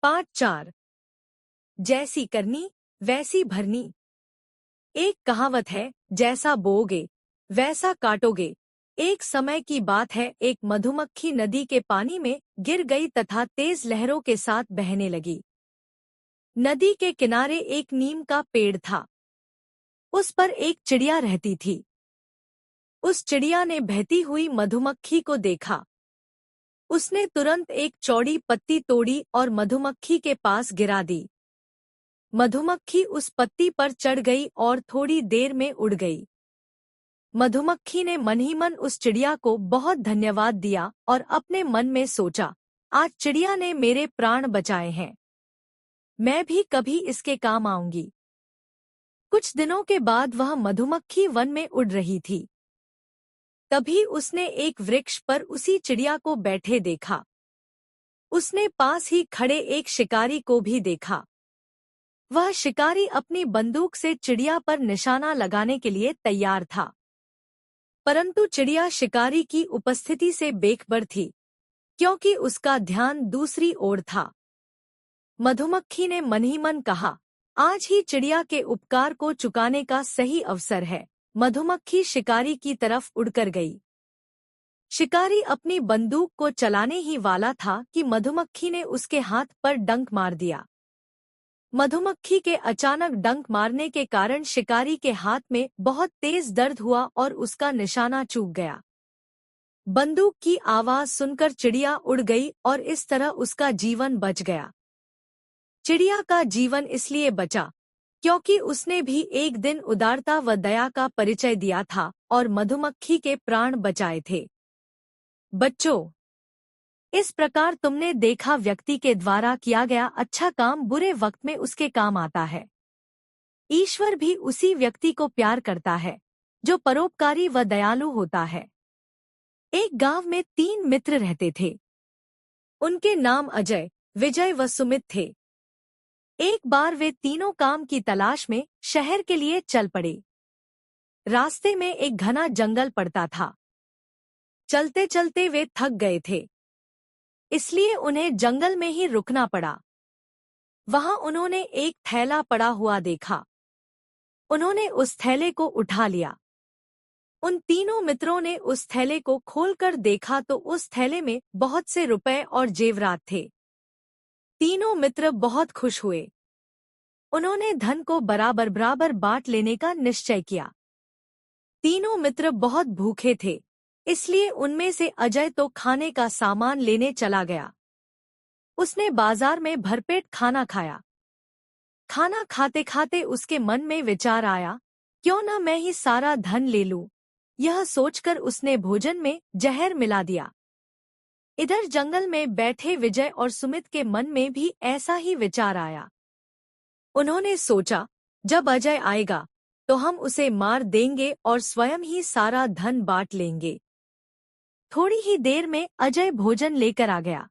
पाठ 4। जैसी करनी वैसी भरनी। एक कहावत है, जैसा बोओगे वैसा काटोगे। एक समय की बात है, एक मधुमक्खी नदी के पानी में गिर गई तथा तेज लहरों के साथ बहने लगी। नदी के किनारे एक नीम का पेड़ था। उस पर एक चिड़िया रहती थी। उस चिड़िया ने बहती हुई मधुमक्खी को देखा। उसने तुरंत एक चौड़ी पत्ती तोड़ी और मधुमक्खी के पास गिरा दी। मधुमक्खी उस पत्ती पर चढ़ गई और थोड़ी देर में उड़ गई। मधुमक्खी ने मन ही मन उस चिड़िया को बहुत धन्यवाद दिया और अपने मन में सोचा, आज चिड़िया ने मेरे प्राण बचाए हैं, मैं भी कभी इसके काम आऊंगी। कुछ दिनों के बाद वह मधुमक्खी वन में उड़ रही थी। तभी उसने एक वृक्ष पर उसी चिड़िया को बैठे देखा। उसने पास ही खड़े एक शिकारी को भी देखा। वह शिकारी अपनी बंदूक से चिड़िया पर निशाना लगाने के लिए तैयार था, परंतु चिड़िया शिकारी की उपस्थिति से बेखबर थी, क्योंकि उसका ध्यान दूसरी ओर था। मधुमक्खी ने मन ही मन कहा, आज ही चिड़िया के उपकार को चुकाने का सही अवसर है। मधुमक्खी शिकारी की तरफ उड़कर गई। शिकारी अपनी बंदूक को चलाने ही वाला था कि मधुमक्खी ने उसके हाथ पर डंक मार दिया। मधुमक्खी के अचानक डंक मारने के कारण शिकारी के हाथ में बहुत तेज दर्द हुआ और उसका निशाना चूक गया। बंदूक की आवाज सुनकर चिड़िया उड़ गई और इस तरह उसका जीवन बच गया। चिड़िया का जीवन इसलिए बचा क्योंकि उसने भी एक दिन उदारता व दया का परिचय दिया था और मधुमक्खी के प्राण बचाए थे। बच्चों, इस प्रकार तुमने देखा, व्यक्ति के द्वारा किया गया अच्छा काम बुरे वक्त में उसके काम आता है। ईश्वर भी उसी व्यक्ति को प्यार करता है जो परोपकारी व दयालु होता है। एक गांव में 3 मित्र रहते थे। उनके नाम अजय, विजय व सुमित थे। एक बार वे तीनों काम की तलाश में शहर के लिए चल पड़े। रास्ते में एक घना जंगल पड़ता था। चलते चलते वे थक गए थे, इसलिए उन्हें जंगल में ही रुकना पड़ा। वहां उन्होंने एक थैला पड़ा हुआ देखा। उन्होंने उस थैले को उठा लिया। उन तीनों मित्रों ने उस थैले को खोलकर देखा तो उस थैले में बहुत से रुपए और जेवरात थे। तीनों मित्र बहुत खुश हुए। उन्होंने धन को बराबर बराबर बांट लेने का निश्चय किया। तीनों मित्र बहुत भूखे थे, इसलिए उनमें से अजय तो खाने का सामान लेने चला गया। उसने बाजार में भरपेट खाना खाया। खाना खाते खाते उसके मन में विचार आया, क्यों न मैं ही सारा धन ले लूं। यह सोचकर उसने भोजन में जहर मिला दिया। इधर जंगल में बैठे विजय और सुमित के मन में भी ऐसा ही विचार आया। उन्होंने सोचा, जब अजय आएगा तो हम उसे मार देंगे और स्वयं ही सारा धन बांट लेंगे। थोड़ी ही देर में अजय भोजन लेकर आ गया।